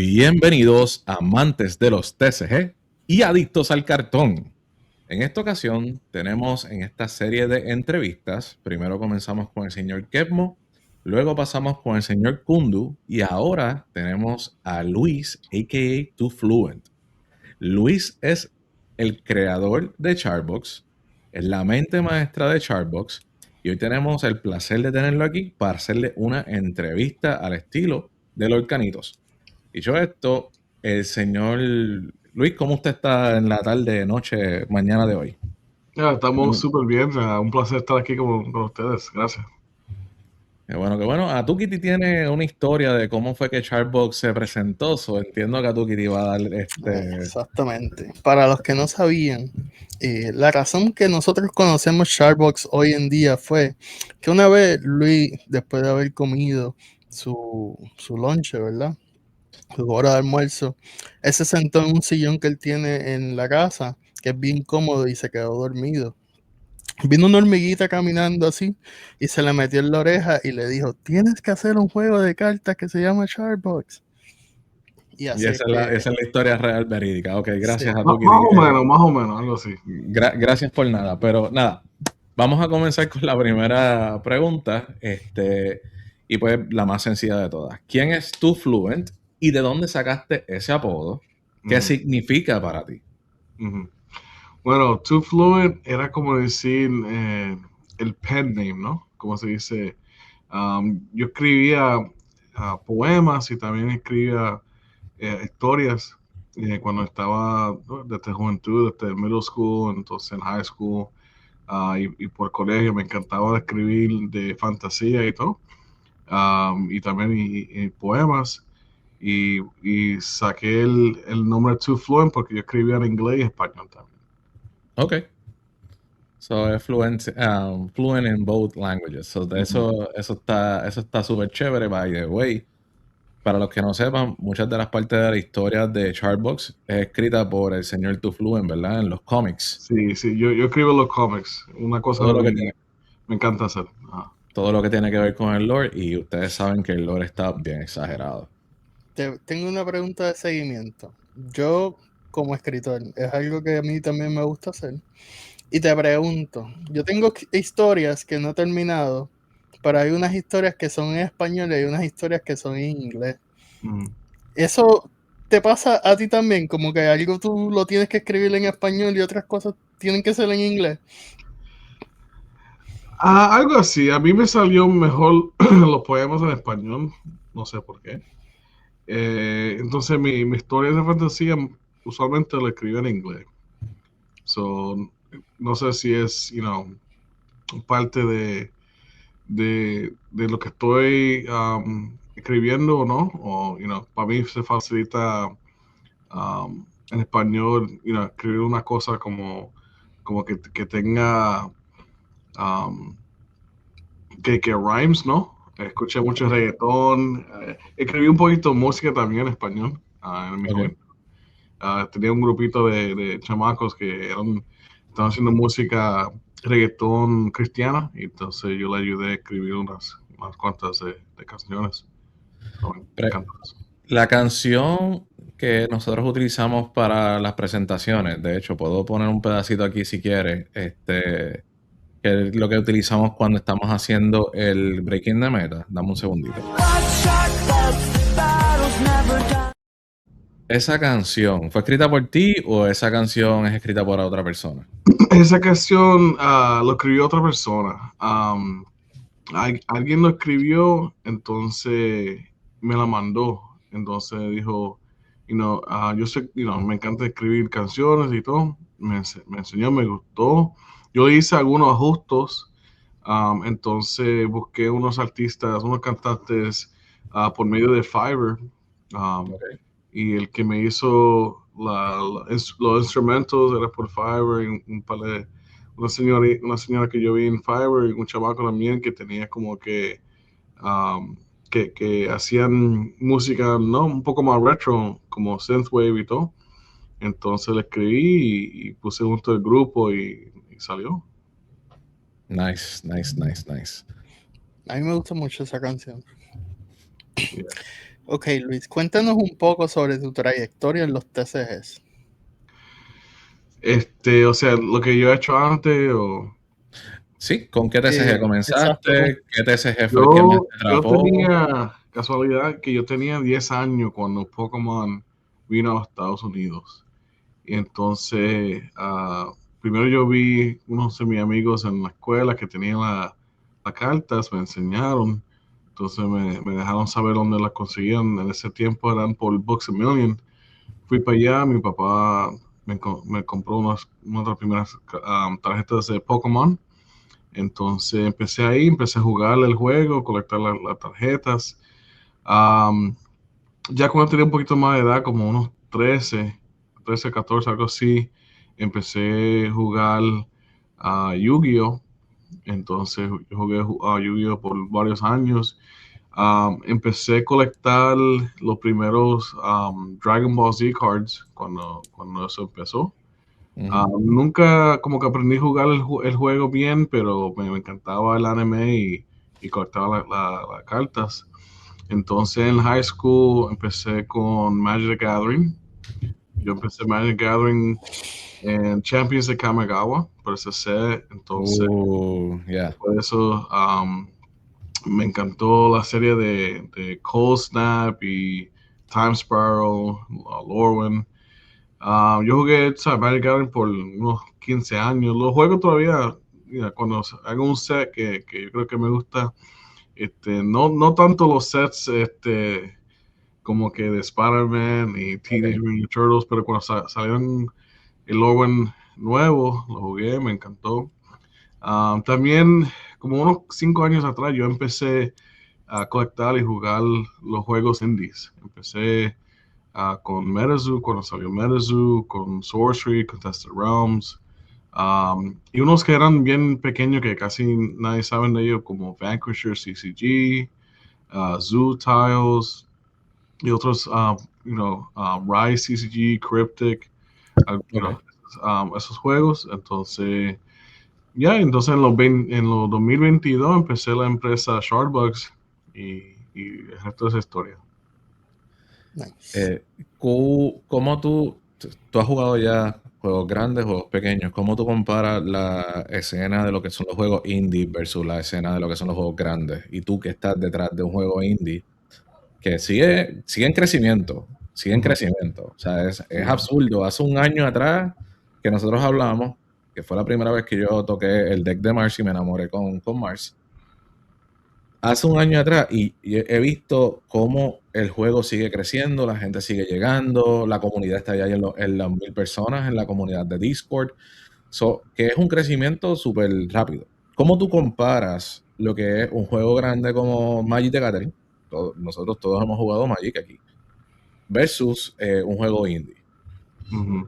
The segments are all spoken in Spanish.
Bienvenidos amantes de los TCG y adictos al cartón. En esta ocasión tenemos en esta serie de entrevistas, primero comenzamos con el señor Kepmo, luego pasamos con el señor Kundu y ahora tenemos a Luis, a.k.a. Too Fluent. Luis es el creador de Chartbox, es la mente maestra de Chartbox y hoy tenemos el placer de tenerlo aquí para hacerle una entrevista al estilo de los Canitos. Dicho esto, el señor Luis, ¿cómo usted está en la tarde, noche, mañana de hoy? Ya, estamos súper bien. Un placer estar aquí con ustedes. Gracias. Qué bueno. Atukiti tiene una historia de cómo fue que Chartbox se presentó. Entiendo que Atukiti va a dar Exactamente. Para los que no sabían, la razón que nosotros conocemos Chartbox hoy en día fue que una vez Luis, después de haber comido su lunch, ¿verdad? Su hora de almuerzo, él se sentó en un sillón que él tiene en la casa, que es bien cómodo, y se quedó dormido. Vino una hormiguita caminando así y se le metió en la oreja y le dijo: tienes que hacer un juego de cartas que se llama Chartbox. Y esa es la historia real verídica. Ok, gracias Sí. a Tukiti. Más o menos, algo así. Gracias por nada, pero nada. Vamos a comenzar con la primera pregunta, y pues la más sencilla de todas. ¿Quién es Too Fluent y de dónde sacaste ese apodo? ¿Qué significa para ti? Bueno, Too Fluent era como decir el pen name, ¿no? Como se dice. Yo escribía poemas y también escribía historias cuando estaba, ¿no?, desde juventud, desde middle school, entonces en high school y por colegio me encantaba escribir de fantasía y todo. Y también y poemas. Y saqué el nombre Too Fluent porque yo escribía en inglés y español también. Ok. So es fluent in both languages. So eso está súper chévere, by the way. Para los que no sepan, muchas de las partes de la historia de Chartbox es escrita por el señor Too Fluent, ¿verdad? En los cómics. Sí, yo escribo los cómics. Una cosa que me encanta hacer. Todo lo que tiene que ver con el lore, y ustedes saben que el lore está bien exagerado. Tengo una pregunta de seguimiento. Yo, como escritor, es algo que a mí también me gusta hacer. Y te pregunto, yo tengo historias que no he terminado, pero hay unas historias que son en español y hay unas historias que son en inglés. ¿Eso te pasa a ti también? Como que algo tú lo tienes que escribir en español y otras cosas tienen que ser en inglés. Algo así. A mí me salió mejor los poemas en español. No sé por qué. Entonces mi historia de fantasía usualmente lo escribo en inglés. So, no sé si es, parte de lo que estoy escribiendo o no. O, para mí se facilita en español, escribir una cosa como que tenga que rhymes, ¿no? Escuché mucho reggaetón. Escribí un poquito de música también en español en mi juventud. Tenía un grupito de chamacos que estaban haciendo música reggaetón cristiana, y entonces yo le ayudé a escribir unas cuantas de canciones. Me encanta eso. La canción que nosotros utilizamos para las presentaciones, de hecho, puedo poner un pedacito aquí si quieres, que es lo que utilizamos cuando estamos haciendo el Breaking the Meta. Dame un segundito. ¿Esa canción fue escrita por ti o esa canción es escrita por otra persona? Esa canción lo escribió otra persona. Alguien lo escribió, entonces me la mandó. Entonces dijo, yo sé, me encanta escribir canciones y todo. Me enseñó, me gustó. Yo hice algunos ajustes. Entonces busqué unos artistas, unos cantantes por medio de Fiverr. Okay. Y el que me hizo los instrumentos era por Fiverr, y un par de una señora que yo vi en Fiverr y un chavaco también que tenía como que hacían música, ¿no?, un poco más retro, como synthwave y todo. Entonces le escribí y puse junto el grupo y salió. Nice. A mí me gusta mucho esa canción. Yeah. Ok, Luis, cuéntanos un poco sobre tu trayectoria en los TCGs. O sea, lo que yo he hecho antes, o Sí, ¿con qué TCG Exacto. comenzaste? ¿Qué TCG fue el que más yo, te yo atrapó? tenía, casualidad, que yo tenía 10 años cuando Pokémon vino a los Estados Unidos. Y entonces, primero yo vi unos de mis amigos en la escuela que tenían las cartas, me enseñaron. Entonces me dejaron saber dónde las conseguían. En ese tiempo eran por Books a Million. Fui para allá, mi papá me compró unas de las primeras tarjetas de Pokémon. Entonces empecé ahí, empecé a jugar el juego, colectar las tarjetas. Um, ya cuando tenía un poquito más de edad, como unos 14, algo así, empecé a jugar a Yu-Gi-Oh! Entonces yo jugué a Yu-Gi-Oh! Por varios años. Empecé a colectar los primeros Dragon Ball Z cards cuando eso empezó. Nunca como que aprendí a jugar el juego bien, pero me encantaba el anime y colectaba las cartas. Entonces en high school empecé con Magic the Gathering. Yo empecé Magic the Gathering en Champions de Kamigawa, por ese set. Entonces, Yeah. por eso me encantó la serie de Cold Snap y Time Sparrow, Lorwyn. Yo jugué Magic Gathering por unos 15 años. Lo juego todavía, mira, cuando hago un set que yo creo que me gusta. No tanto los sets como que de Spider-Man y Teenage Mutant Ninja Turtles, pero cuando salieron el Lorwyn nuevo, lo jugué, me encantó. También, como unos 5 años atrás, yo empecé a colectar y jugar los juegos indies. Empecé con MetaZoo, cuando salió MetaZoo, con Sorcery, Contested Realms, y unos que eran bien pequeños que casi nadie sabe de ellos, como Vanquisher CCG, Zoo Tiles, y otros, Rise CCG, Cryptic, Okay. esos juegos. Entonces, entonces en los 2022 empecé la empresa Shardbugs y el resto es historia. Nice. ¿Cómo tú has jugado ya juegos grandes, juegos pequeños? ¿Cómo tú comparas la escena de lo que son los juegos indie versus la escena de lo que son los juegos grandes? Y tú que estás detrás de un juego indie que sigue en crecimiento, sigue en Ujú. crecimiento. O sea, es Sí. absurdo. Hace un año atrás que nosotros hablamos, que fue la primera vez que yo toqué el deck de Mars y me enamoré con Mars. Hace un año atrás y he visto cómo el juego sigue creciendo, la gente sigue llegando, la comunidad está ya en las 1000 personas en la comunidad de Discord, que es un crecimiento súper rápido. ¿Cómo tú comparas lo que es un juego grande como Magic the Gathering? Nosotros todos hemos jugado Magic aquí, versus un juego indie. Ujú.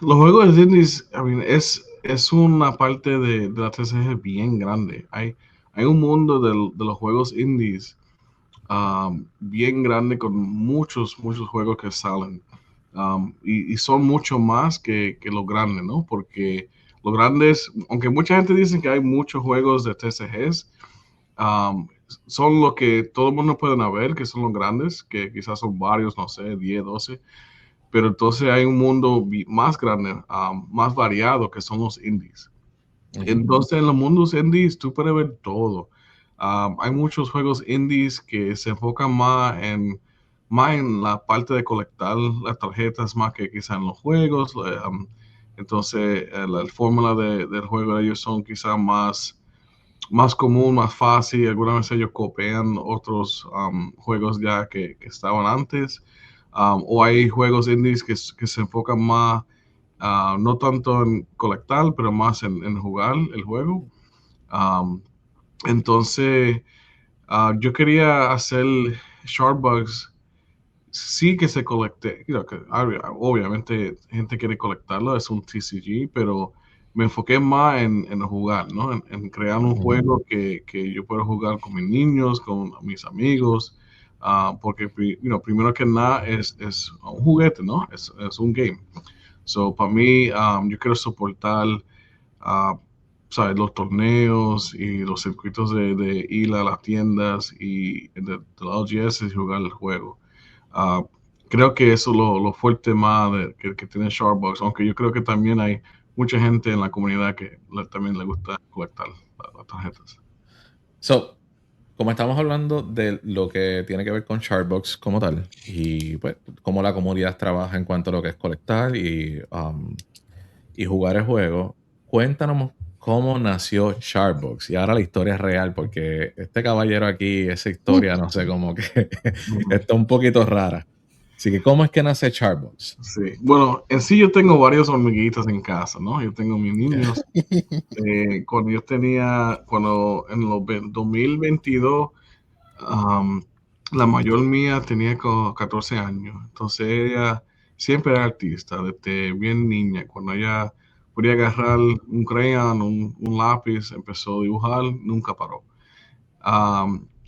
Los juegos de indies, es una parte de la TCG bien grande. Hay un mundo de los juegos indies bien grande con muchos juegos que salen. Y son mucho más que los grandes, ¿no? Porque los grandes, aunque mucha gente dice que hay muchos juegos de TCGs, son lo que todo el mundo puede ver, que son los grandes, que quizás son varios, no sé, 10, 12. Pero entonces hay un mundo más grande, más variado, que son los indies. Entonces, en los mundos indies, tú puedes ver todo. Hay muchos juegos indies que se enfocan más en la parte de colectar las tarjetas, más que quizá en los juegos. Entonces, la fórmula del juego de ellos son quizá más común, más fácil. Algunas veces ellos copian otros juegos ya que estaban antes. O hay juegos indies que se enfocan más, no tanto en colectar, pero más en jugar el juego. Um, entonces, yo quería hacer Shardbugs, sí que se colecte, que obviamente gente quiere colectarlo, es un TCG, pero me enfoqué más en jugar, ¿no? En crear un juego que yo pueda jugar con mis niños, con mis amigos, porque primero que nada es un juguete, ¿no? Es un game. So, para mí, yo quiero soportar ¿sabes? Los torneos y los circuitos de ir a las tiendas y de los LGS y jugar el juego. Ah, creo que eso es lo fuerte más que tiene Sharpbox, aunque yo creo que también hay mucha gente en la comunidad que también le gusta colectar las tarjetas. So, como estamos hablando de lo que tiene que ver con Sharpbox como tal, y pues cómo la comunidad trabaja en cuanto a lo que es colectar y jugar el juego, cuéntanos cómo nació Sharpbox. Y ahora la historia es real, porque este caballero aquí, esa historia, no sé, como que está un poquito rara. Así que, ¿cómo es que nace Sharpbox? Sí, bueno, en sí yo tengo varios hormiguitas en casa, ¿no? Yo tengo mis niños. Cuando en los 2022, la mayor mía tenía 14 años, entonces ella siempre era artista, desde bien niña. Cuando ella podía agarrar un crayón, un lápiz, empezó a dibujar, nunca paró.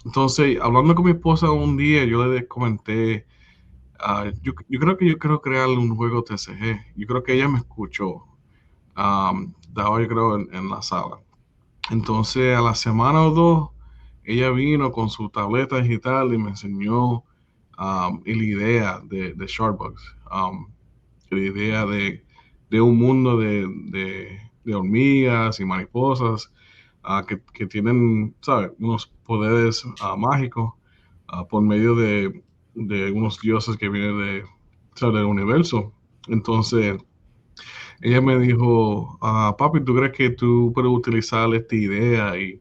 Entonces, hablando con mi esposa un día, yo le comenté, yo creo que yo quiero crear un juego TCG. Yo creo que ella me escuchó, estaba yo creo en la sala. Entonces, a la semana o dos, ella vino con su tableta digital y me enseñó la idea de Sharpbox, la idea de un mundo de hormigas y mariposas que tienen, ¿sabes? Unos poderes mágicos por medio de unos dioses que vienen ¿sabes? Del universo. Entonces, ella me dijo, papi, ¿tú crees que tú puedes utilizar esta idea y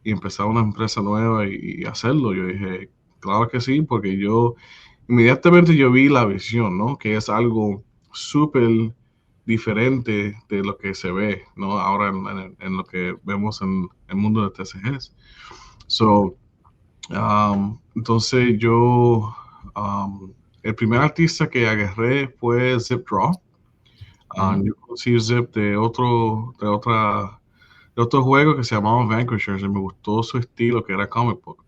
empezar una empresa nueva y hacerlo? Yo dije, claro que sí, porque inmediatamente yo vi la visión, ¿no? Que es algo súper diferente de lo que se ve, ¿no? Ahora en lo que vemos en el mundo de TCGs. So, entonces el primer artista que agarré fue Zip Draw. Yo conocí Zip de otro juego que se llamaba Vanquishers y me gustó su estilo, que era comic book.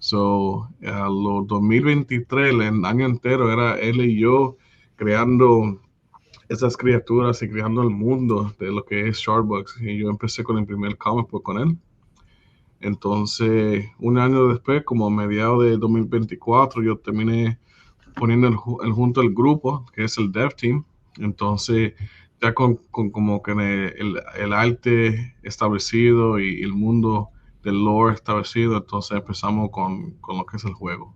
So, a los 2023, el año entero, era él y yo creando esas criaturas y creando el mundo de lo que es Sharpbox. Y yo empecé con el primer comic book con él. Entonces, un año después, como a mediados de 2024, yo terminé poniendo junto al grupo, que es el Dev Team. Entonces, ya con como que el arte establecido y el mundo del lore establecido, entonces empezamos con lo que es el juego.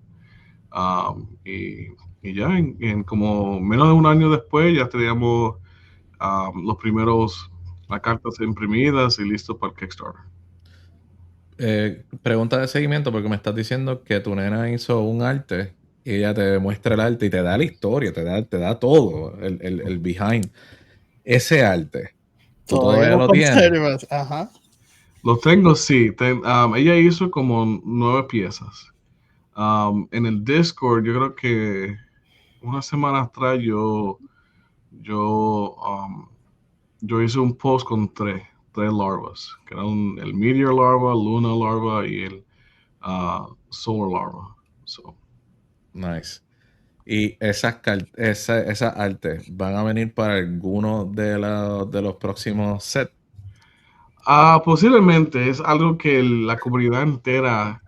Y ya en como menos de un año después, ya teníamos los primeros, las cartas imprimidas y listos para el Kickstarter. Pregunta de seguimiento, porque me estás diciendo que tu nena hizo un arte y ella te muestra el arte y te da la historia, te da todo, el behind. Ese arte, ¿tú todavía lo tienes? conservas, ajá. Lo tengo, sí. Ella hizo como 9 piezas. En el Discord, yo creo que una semana atrás yo hice un post con tres larvas, que eran el Meteor Larva, Luna Larva y el Solar Larva. So, Nice. Y esas artes van a venir para alguno de los próximos sets. posiblemente es algo que la comunidad entera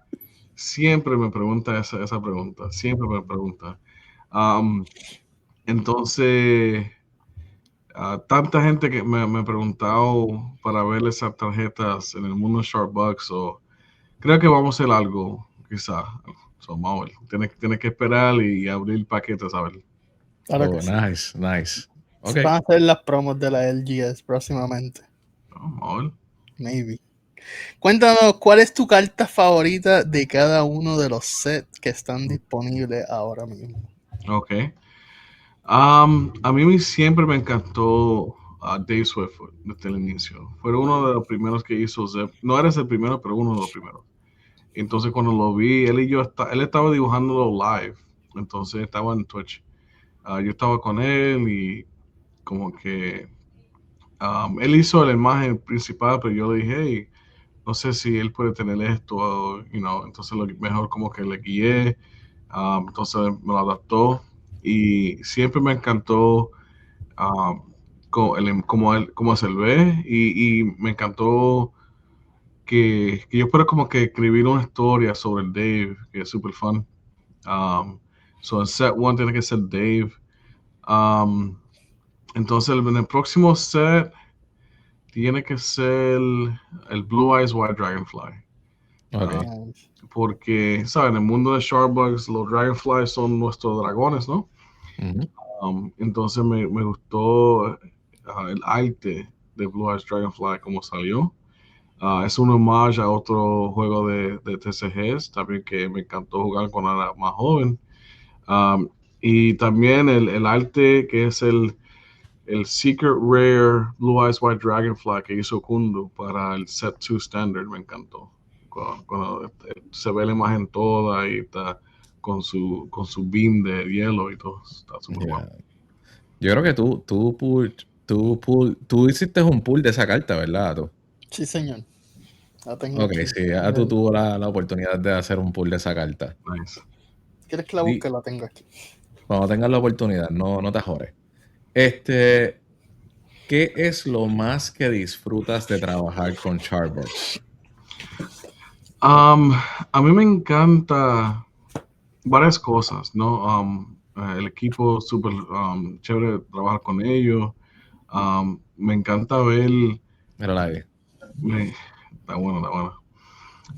siempre me pregunta esa pregunta, siempre me pregunta. Entonces, tanta gente que me ha preguntado para ver esas tarjetas en el mundo de Sharpbox, creo que vamos a hacer algo, quizá. So, vamos a ver. Tienes que esperar y abrir paquetes, a ver. Claro Oh, que sí. nice, nice. Okay. Van a hacer las promos de la LGS próximamente. Vamos a ver. Maybe. Cuéntanos, ¿cuál es tu carta favorita de cada uno de los sets que están disponibles ahora mismo? Ok. A mí siempre me encantó Dave Swiftfoot desde el inicio. Fue uno de los primeros que hizo Zep. No eres el primero, pero uno de los primeros. Entonces cuando lo vi, él estaba dibujándolo live. Entonces estaba en Twitch. Yo estaba con él y como que él hizo la imagen principal, pero yo le dije, hey, no sé si él puede tener esto, entonces lo mejor como que le guié, entonces me lo adaptó y siempre me encantó cómo se ve y me encantó que yo espero como que escribir una historia sobre el Dave, que es súper fun. So en set 1 tiene que ser Dave. Um, entonces en el próximo set tiene que ser el Blue Eyes White Dragonfly. Ok. Nice. Porque, ¿sabes? En el mundo de Sharkbugs, los Dragonflies son nuestros dragones, ¿no? Ujú. Entonces me gustó el arte de Blue Eyes Dragonfly como salió. Es un homage a otro juego de TCGs, también que me encantó jugar cuando era más joven. Y también el arte que es el Secret Rare Blue Eyes White Dragonfly que hizo Kundu para el Set 2 Standard, me encantó. Cuando se ve la imagen toda y está con su beam de hielo y todo, está súper Yeah. bueno. Yo creo que tú hiciste un pull de esa carta, ¿verdad? Tú? Sí, señor. La tengo Ok, aquí. sí, ya tú tuvo la oportunidad de hacer un pull de esa carta. Nice. ¿Quieres que la busque? La tengo aquí. Cuando tengas la oportunidad, no te ajores. ¿Qué es lo más que disfrutas de trabajar con Charbox? A mí me encanta varias cosas, ¿no? El equipo súper chévere trabajar con ellos. Me encanta ver, Mira la ahí. está bueno, está bueno.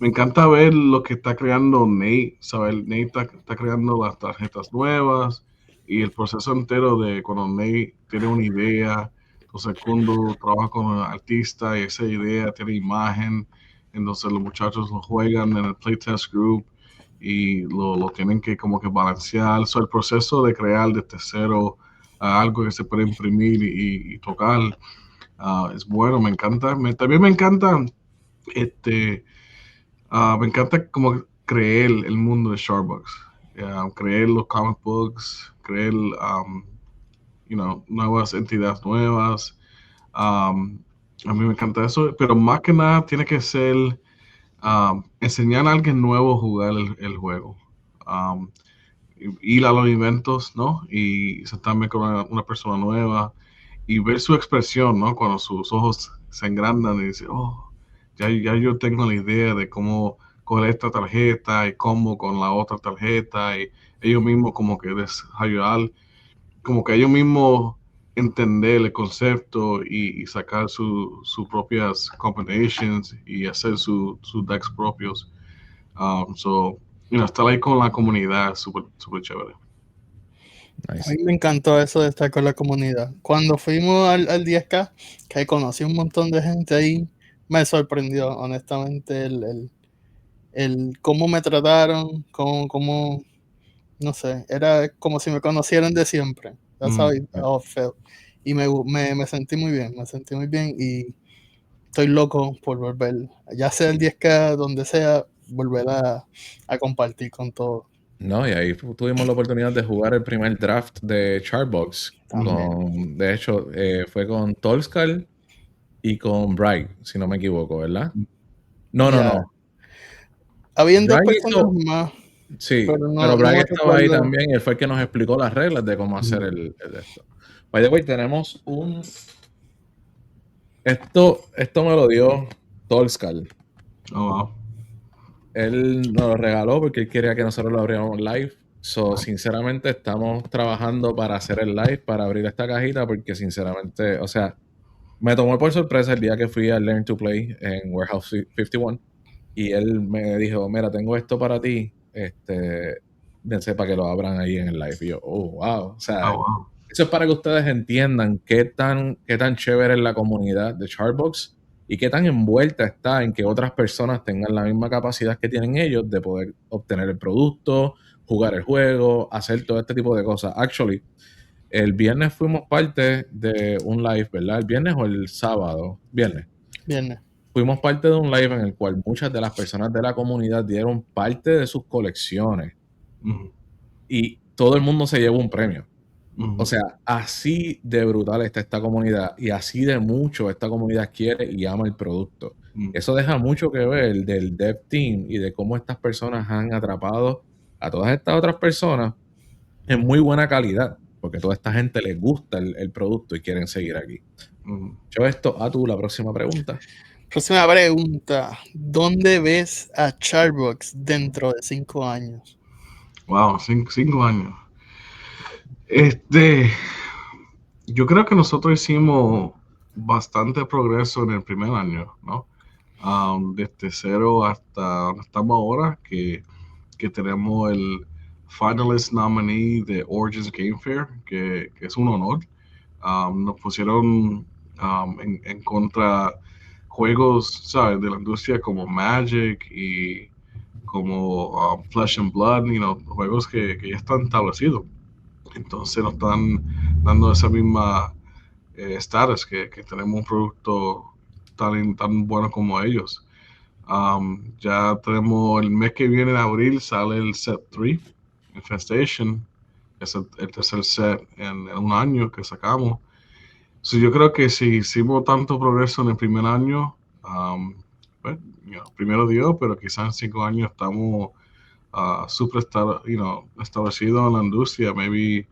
Me encanta ver lo que está creando Nate, ¿sabes? Nate está creando las tarjetas nuevas y el proceso entero de cuando Nate tiene una idea, entonces Kundu trabaja con un artista y esa idea tiene imagen, entonces los muchachos lo juegan en el playtest group y lo tienen que como que balancear. So, el proceso de crear desde cero algo que se puede imprimir y tocar es bueno, me encanta. También me encanta me encanta como creer el mundo de Starbucks, creer los comic books, creer nuevas entidades nuevas. A mí me encanta eso, pero más que nada tiene que ser enseñar a alguien nuevo a jugar el juego. Um, Ir a los eventos, ¿no? Y sentarme con una persona nueva y ver su expresión, ¿no? Cuando sus ojos se engrandan y dice, oh, ya yo tengo la idea de cómo coger esta tarjeta y cómo con la otra tarjeta y ellos mismos como que desayudar, como que ellos mismos entender el concepto y sacar sus propias combinations y hacer sus decks propios. Estar ahí con la comunidad es súper chévere. A Nice. mí me encantó eso de estar con la comunidad. Cuando fuimos al 10K, que conocí un montón de gente ahí, me sorprendió, honestamente, el cómo me trataron, cómo, no sé, era como si me conocieran de siempre. Ya sabes, feo. Y me sentí muy bien, y estoy loco por volver, ya sea el 10K, donde sea, volver a compartir con todos. No, y ahí tuvimos la oportunidad de jugar el primer draft de Charbox. También. De hecho, fue con Tolskal y con Bright, si no me equivoco, ¿verdad? No. Habían dos Bright personas hizo, más, sí, pero pero no Bright me estaba ahí recuerdo. también y él fue el que nos explicó las reglas de cómo hacer el de esto. By the way, tenemos esto me lo dio Tolskal. Oh, wow. Él nos lo regaló porque él quería que nosotros lo abriéramos live. So, sinceramente, estamos trabajando para hacer el live, para abrir esta cajita, porque sinceramente, o sea, me tomó por sorpresa el día que fui a Learn to Play en Warehouse 51 y él me dijo, mira, tengo esto para ti, dense para que lo abran ahí en el live. Y yo, oh, wow. O sea, Oh, wow. eso es para que ustedes entiendan qué tan chévere es la comunidad de Chartbox y qué tan envuelta está en que otras personas tengan la misma capacidad que tienen ellos de poder obtener el producto, jugar el juego, hacer todo este tipo de cosas. Actually, el viernes fuimos parte de un live, ¿verdad? ¿El viernes o el sábado? Viernes. Viernes. Fuimos parte de un live en el cual muchas de las personas de la comunidad dieron parte de sus colecciones y todo el mundo se llevó un premio. O sea, así de brutal está esta comunidad y así de mucho esta comunidad quiere y ama el producto. Eso deja mucho que ver del dev team y de cómo estas personas han atrapado a todas estas otras personas en muy buena calidad. porque toda esta gente les gusta el producto y quieren seguir aquí. Mm. Yo esto a tú la próxima pregunta. Próxima pregunta. ¿Dónde ves a Charbox dentro de 5 años? Wow, 5 años. Yo creo que nosotros hicimos bastante progreso en el primer año, ¿no? Desde cero hasta donde estamos ahora, que tenemos el finalist nominee de Origins Game Fair, que es un honor. Nos pusieron en contra juegos, ¿sabes? De la industria como Magic y como Flesh and Blood, juegos que ya están establecidos. Entonces nos están dando esa misma status que tenemos un producto tan bueno como ellos. Ya tenemos el mes que viene, en abril, sale el set 3, Infestation, es el tercer set en un año que sacamos. So, yo creo que si hicimos tanto progreso en el primer año, pues, primero Dios, pero quizás en 5 años estamos súper establecidos en la industria, maybe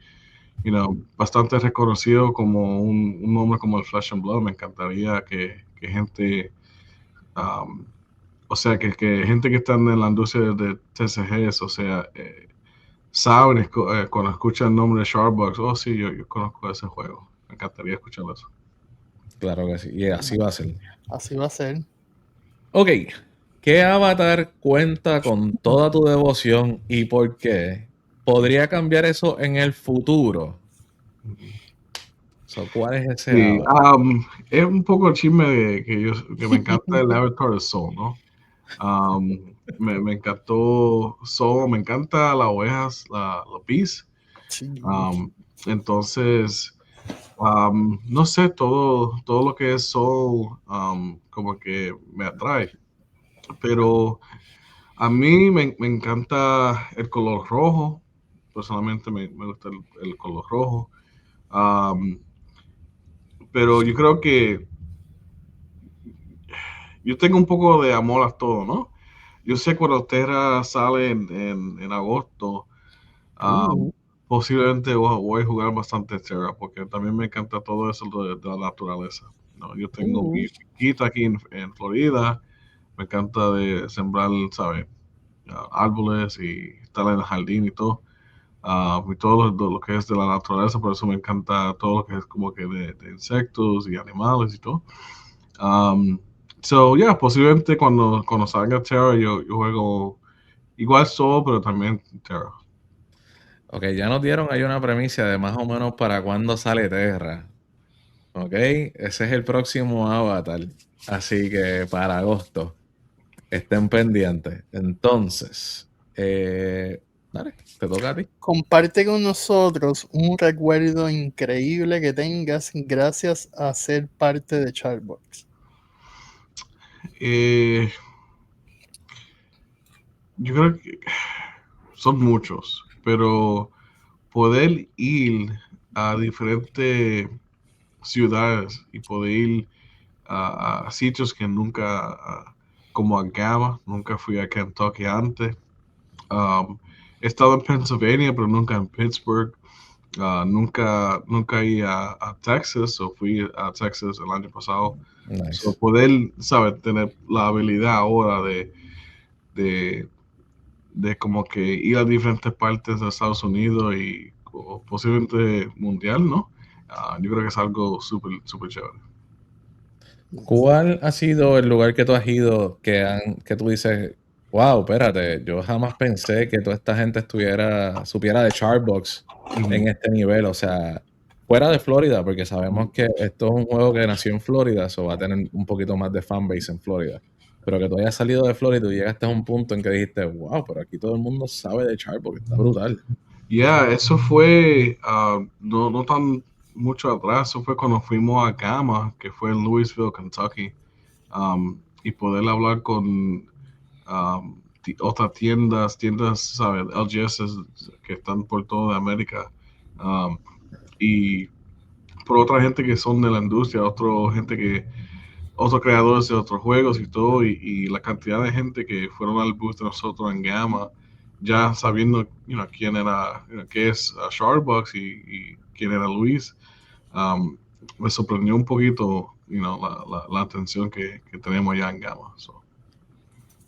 bastante reconocido como un nombre como el Flesh and Blood. Me encantaría que gente, o sea, que gente que está en la industria de TCGs, o sea, saben cuando escuchan el nombre de Sharkbox, oh sí, yo conozco ese juego. Me encantaría escuchar eso. Claro que sí, y así va a ser. Así va a ser. Ok, ¿qué avatar cuenta con toda tu devoción y por qué? ¿Podría cambiar eso en el futuro? So, ¿cuál es ese Sí, avatar? es un poco el chisme de que me encanta el avatar de Soul, ¿no? Me encantó Soul, me encanta las ovejas, la Peace. Sí. Entonces, no sé, todo lo que es Soul como que me atrae. Pero a mí me encanta el color rojo. Personalmente me gusta el color rojo. Pero yo creo que yo tengo un poco de amor a todo, ¿no? Yo sé cuando Terra sale en agosto, posiblemente voy a jugar bastante Terra, porque también me encanta todo eso de la naturaleza, ¿no? Yo tengo mi finquita aquí en Florida, me encanta de sembrar, ¿sabes? Árboles y estar en el jardín y todo. Y todo lo que es de la naturaleza, por eso me encanta todo lo que es como que de insectos y animales y todo. So, yeah, posiblemente cuando salga Terra, yo juego igual solo, pero también Terra. Ok, ya nos dieron ahí una premisa de más o menos para cuándo sale Terra. Ok, ese es el próximo avatar. Así que para agosto estén pendientes. Entonces, dale, te toca a ti. Comparte con nosotros un recuerdo increíble que tengas gracias a ser parte de Charbox. Yo creo que son muchos, pero poder ir a diferentes ciudades y poder ir a sitios que nunca, como a Gama, nunca fui a Kentucky antes. He estado en Pennsylvania, pero nunca en Pittsburgh. Nunca iba a Texas, o fui a Texas el año pasado. Nice. So, poder, ¿sabes? Tener la habilidad ahora de como que ir a diferentes partes de Estados Unidos y posiblemente mundial, ¿no? Yo creo que es algo súper chévere. ¿Cuál ha sido el lugar que tú has ido que tú dices, wow, espérate, yo jamás pensé que toda esta gente supiera de Chartbox en este nivel? O sea, fuera de Florida, porque sabemos que esto es un juego que nació en Florida, eso va a tener un poquito más de fanbase en Florida. Pero que tú hayas salido de Florida y llegaste a un punto en que dijiste, wow, pero aquí todo el mundo sabe de Chartbox, está brutal. Eso fue no tan mucho atrás, eso fue cuando fuimos a Gama, que fue en Louisville, Kentucky, y poder hablar con otras tiendas, ¿sabes? LGS que están por toda América, y por otra gente que son de la industria, otros creadores de otros juegos y todo, y la cantidad de gente que fueron al booth de nosotros en Gama, ya sabiendo quién era, qué es Sharkbox y quién era Luis. Me sorprendió un poquito, la atención que tenemos ya en Gamma. So.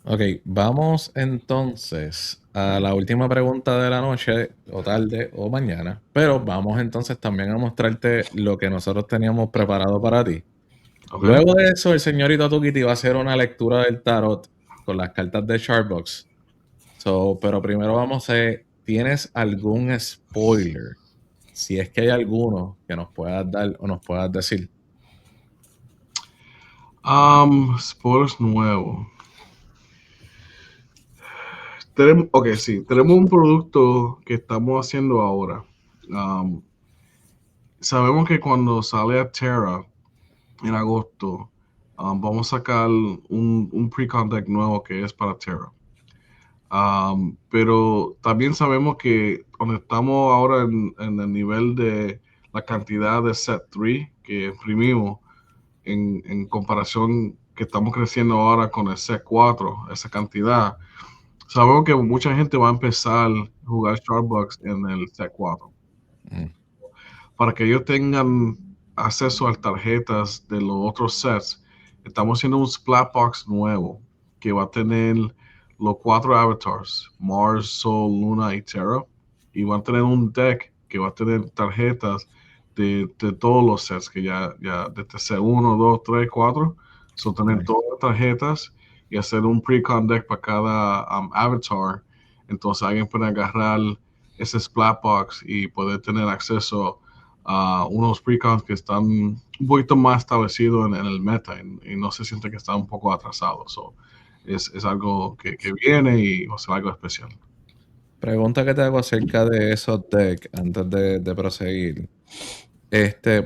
Ok, vamos entonces a la última pregunta de la noche, o tarde, o mañana. Pero vamos entonces también a mostrarte lo que nosotros teníamos preparado para ti. Okay. Luego de eso, el señorito Tukiti va a hacer una lectura del tarot con las cartas de Sharpbox. Pero primero vamos a ver, ¿tienes algún spoiler? Si es que hay alguno que nos puedas dar o nos puedas decir. Spoilers nuevos. Tenemos un producto que estamos haciendo ahora. Sabemos que cuando sale a Terra en agosto, vamos a sacar un pre-con deck nuevo que es para Terra. Pero también sabemos que donde estamos ahora en el nivel de la cantidad de set 3 que imprimimos en comparación que estamos creciendo ahora con el set 4, esa cantidad, sabemos que mucha gente va a empezar a jugar Starbucks en el set 4. Mm. Para que ellos tengan acceso a tarjetas de los otros sets, estamos haciendo un Splatbox nuevo que va a tener los 4 avatars, Mars, Sol, Luna y Terra, y va a tener un deck que va a tener tarjetas de todos los sets, que ya desde set 1, 2, 3, 4, tener Nice. todas las tarjetas y hacer un pre-con deck para cada avatar. Entonces alguien puede agarrar ese Splatbox y poder tener acceso a unos precons que están un poquito más establecidos en el meta y no se siente que están un poco atrasados. So, es algo que viene y va a ser algo especial. Pregunta que te hago acerca de esos decks antes de proseguir.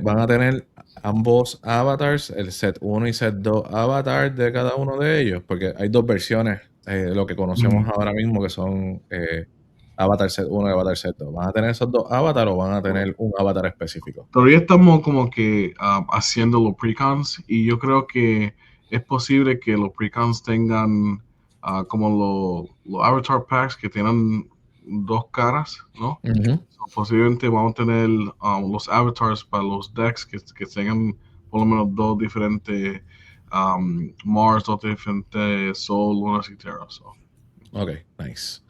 Van a tener ambos avatars, el set 1 y set 2 avatars de cada uno de ellos, porque hay dos versiones, lo que conocemos ahora mismo, que son avatar set 1 y avatar set 2. ¿Van a tener esos dos avatars o van a tener un avatar específico? Todavía estamos como que haciendo los precons y yo creo que es posible que los precons tengan como los avatar packs que tienen dos caras, ¿no? Uh-huh. Posiblemente vamos a tener los avatars para los decks que tengan por lo menos dos diferentes Mars, dos diferentes Sol, Lunas y Terra. So. Ok, nice.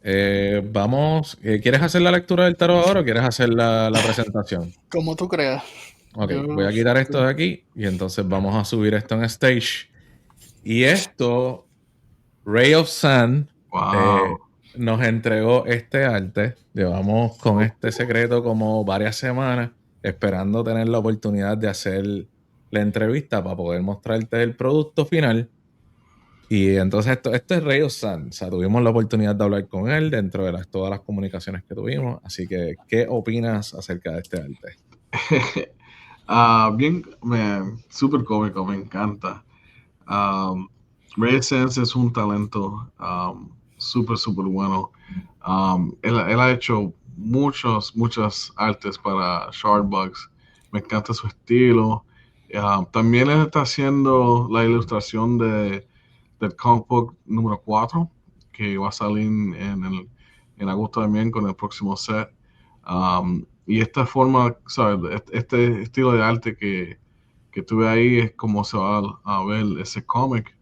¿Quieres hacer la lectura del tarot ahora o quieres hacer la presentación? Como tú creas. Ok, Yo- voy a quitar esto de aquí y entonces vamos a subir esto en stage. Y esto, Ray of Sun, Wow. nos entregó este arte. Llevamos con este secreto como varias semanas esperando tener la oportunidad de hacer la entrevista para poder mostrarte el producto final. Y entonces esto es Ray of Sun. O sea, tuvimos la oportunidad de hablar con él dentro de todas las comunicaciones que tuvimos. Así que, ¿qué opinas acerca de este arte? Bien, súper cómico, me encanta. Ray Sense es un talento súper bueno. Él ha hecho muchas artes para Shardbugs. Me encanta su estilo. También él está haciendo la ilustración del comic book número 4, que va a salir en agosto también con el próximo set. Y esta forma, ¿sabes? Este estilo de arte que tuve ahí es como se va a ver ese cómic.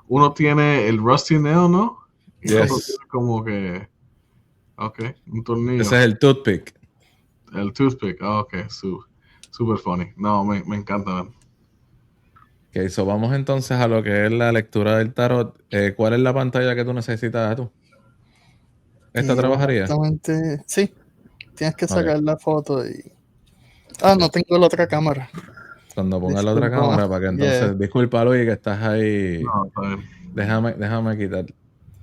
Uno tiene el Rusty Nail, ¿no? Y el otro Yes. tiene como que, ok, un tornillo. Ese es el toothpick. El toothpick, ok, super funny. No, me encanta, man. Ok, so vamos entonces a lo que es la lectura del tarot. ¿Cuál es la pantalla que tú necesitas tú? ¿Esta trabajaría? Exactamente, sí. Tienes que Ok. sacar la foto y... no tengo la otra cámara. Cuando ponga la otra Disculpa. cámara para que entonces... Disculpa, Luis, que estás ahí. No, está bien. Déjame quitar.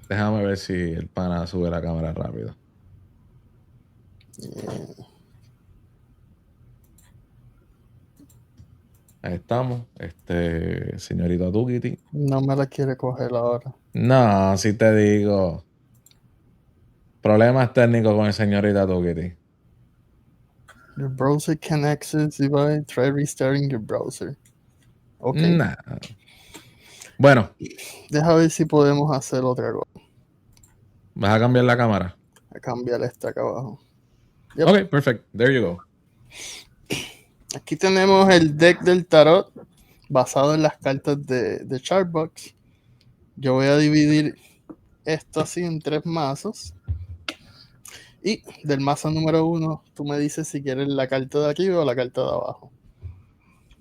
Déjame ver si el pana sube la cámara rápido. Ahí estamos. Señorita Tukiti. No me la quiere coger ahora. No, si te digo. Problemas técnicos con el señorita Tukiti. Your browser can access device. Try restarting your browser. Ok. Nah. Bueno. Deja ver si podemos hacer otra cosa. ¿Vas a cambiar la cámara? A cambiar esta acá abajo. Yep. Ok, perfect. There you go. Aquí tenemos el deck del tarot basado en las cartas de Chartbox. Yo voy a dividir esto así en 3 mazos. Y del mazo número 1, tú me dices si quieres la carta de arriba o la carta de abajo.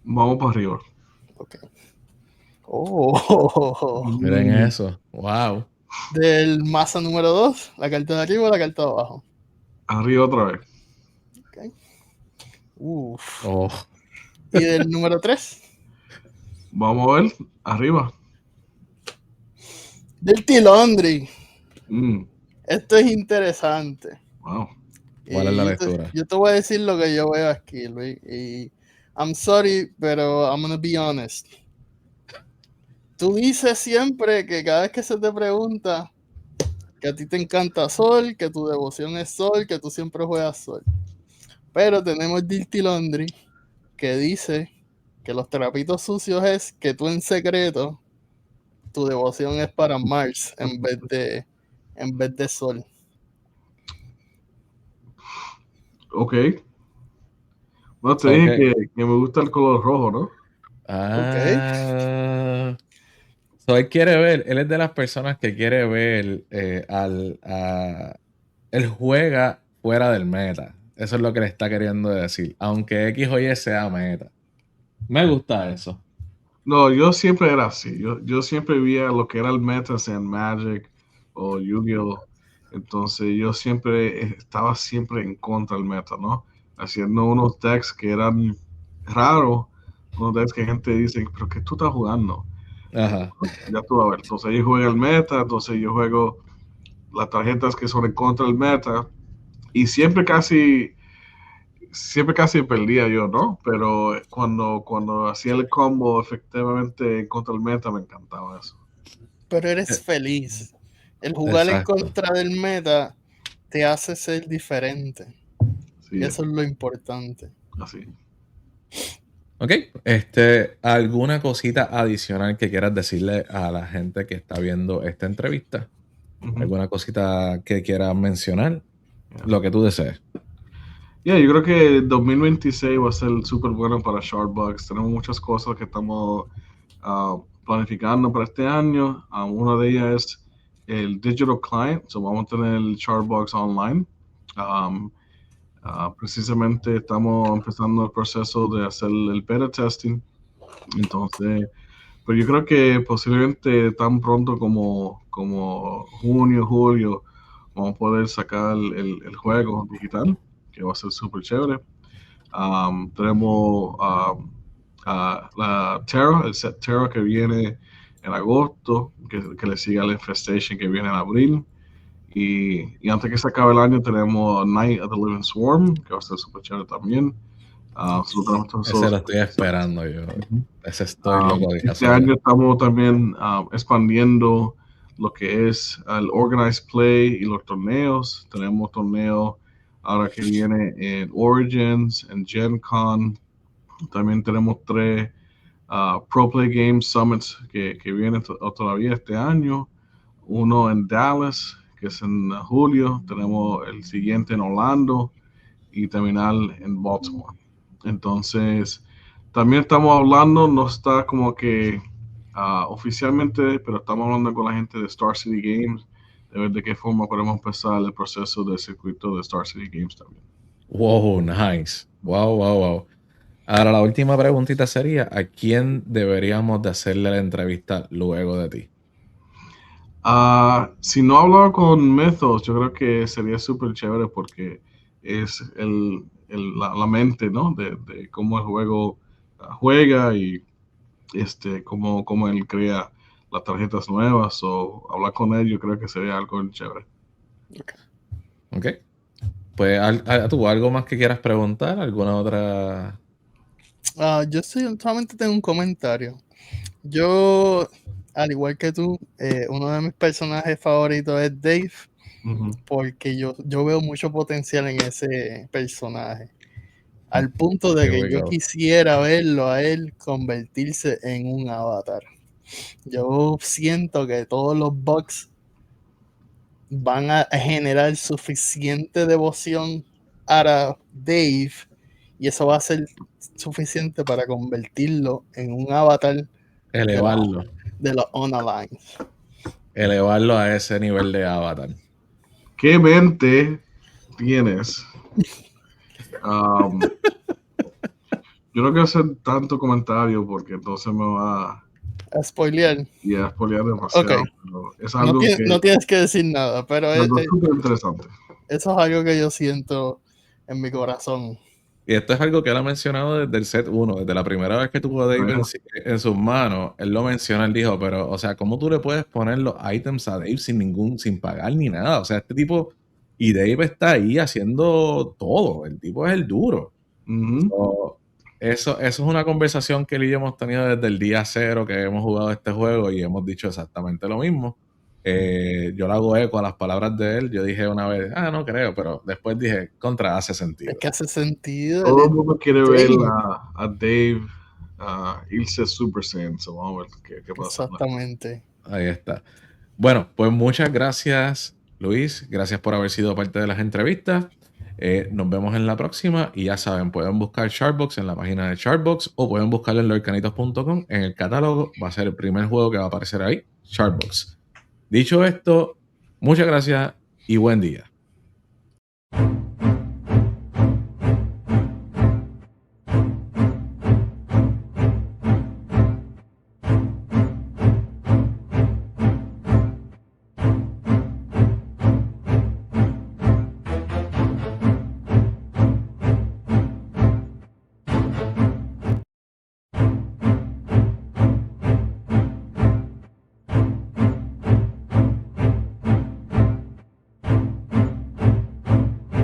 Vamos para arriba. Ok. Oh. Miren eso. Wow. Del mazo número 2, la carta de arriba o la carta de abajo. Arriba otra vez. Ok. Uf. Oh. Y del número 3. Vamos a ver. Arriba. Del Tilondri. Mm, Esto es interesante. wow. ¿Cuál es la lectura? Yo te voy a decir lo que yo veo aquí, Luis. Y I'm sorry, pero I'm gonna be honest. Tú dices siempre que cada vez que se te pregunta que a ti te encanta Sol, que tu devoción es Sol, que tú siempre juegas Sol. Pero tenemos Dirty Laundry que dice que los trapitos sucios es que tú en secreto tu devoción es para Mars en vez de Sol. Ok. Bueno, te dije que me gusta el color rojo, ¿no? Ah. So él quiere ver, él es de las personas que quiere ver él juega fuera del meta. Eso es lo que le está queriendo decir. Aunque X o Y sea meta. Me gusta eso. No, yo siempre era así. Yo siempre veía lo que era el meta en Magic o Yu-Gi-Oh! Entonces yo siempre estaba siempre en contra del meta, ¿no? Haciendo unos decks que eran raros, unos decks que gente dice, pero ¿qué tú estás jugando? Ajá. Ya tú vas a ver. Entonces yo juego el meta, entonces yo juego las tarjetas que son en contra del meta y siempre casi perdía yo, ¿no? Pero cuando hacía el combo efectivamente contra el meta me encantaba eso. Pero eres feliz. El jugar Exacto. en contra del meta te hace ser diferente. Sí, Y eso es lo importante. así. Ok, ¿alguna cosita adicional que quieras decirle a la gente que está viendo esta entrevista? Ujú. ¿Alguna cosita que quieras mencionar? Lo que tú desees. Yeah, yo creo que 2026 va a ser súper bueno para Chartbox. Tenemos muchas cosas que estamos planificando para este año. Una de ellas es el Digital Client. So vamos a tener el Chartbox online. Precisamente estamos empezando el proceso de hacer el beta testing. Entonces, pues yo creo que posiblemente tan pronto como junio, julio, vamos a poder sacar el juego digital, que va a ser súper chévere. Tenemos la Terra, el set Terra que viene en agosto, que le sigue al Infestation que viene en abril. Y antes que se acabe el año tenemos Night of the Living Swarm, que va a ser súper chévere también. Ese lo estoy esperando yo. Ese estoy loco de Este hacerlo. año estamos también expandiendo lo que es el Organized Play y los torneos. Tenemos torneos ahora que viene en Origins, en Gen Con. También tenemos 3 Pro Play Games Summits que vienen todavía este año. Uno en Dallas, que es en julio. Tenemos el siguiente en Orlando y terminal en Baltimore. Entonces, también estamos hablando, no está como que oficialmente, pero estamos hablando con la gente de Star City Games, de ver de qué forma podemos empezar el proceso del circuito de Star City Games también. Wow, nice. Wow, wow, wow. Ahora la última preguntita sería, ¿a quién deberíamos de hacerle la entrevista luego de ti? Si no hablaba con Mythos, yo creo que sería súper chévere porque es la mente, ¿no? De cómo el juego juega y cómo él crea las tarjetas nuevas o hablar con él, yo creo que sería algo chévere. Ok. Pues, ¿tú algo más que quieras preguntar? ¿Alguna otra? Yo solamente tengo un comentario. Yo, al igual que tú, uno de mis personajes favoritos es Dave, porque yo veo mucho potencial en ese personaje. Al punto de que yo quisiera verlo a él convertirse en un avatar. Yo siento que todos los bugs van a generar suficiente devoción a Dave y eso va a ser suficiente para convertirlo en un avatar Elevarlo. de los Unaligned. Elevarlo a ese nivel de avatar. ¿Qué mente tienes? Yo no quiero hacer tanto comentario porque entonces me va A spoilear. y a spoilear demasiado. Okay. Pero es algo No tienes que decir nada, pero es súper interesante. eso es algo que yo siento en mi corazón. Y esto es algo que él ha mencionado desde el set 1, desde la primera vez que tuvo a Dave en sus manos. Él lo menciona, él dijo, pero, o sea, ¿cómo tú le puedes poner los items a Dave sin pagar ni nada? O sea, este tipo, y Dave está ahí haciendo todo. El tipo es el duro. So, eso es una conversación que él y yo hemos tenido desde el día 0 que hemos jugado este juego y hemos dicho exactamente lo mismo. Yo le hago eco a las palabras de él. Yo dije una vez, no creo, pero después dije, hace sentido. Es que hace sentido. Todo el mundo quiere ver a Dave irse Super Saiyan. So vamos a ver qué pasa. Exactamente. Ahí está. Bueno, pues muchas gracias, Luis. Gracias por haber sido parte de las entrevistas. Nos vemos en la próxima y ya saben, pueden buscar Sharkbox en la página de Sharkbox o pueden buscarlo en lorcanitos.com. En el catálogo va a ser el primer juego que va a aparecer ahí, Sharkbox. Dicho esto, muchas gracias y buen día.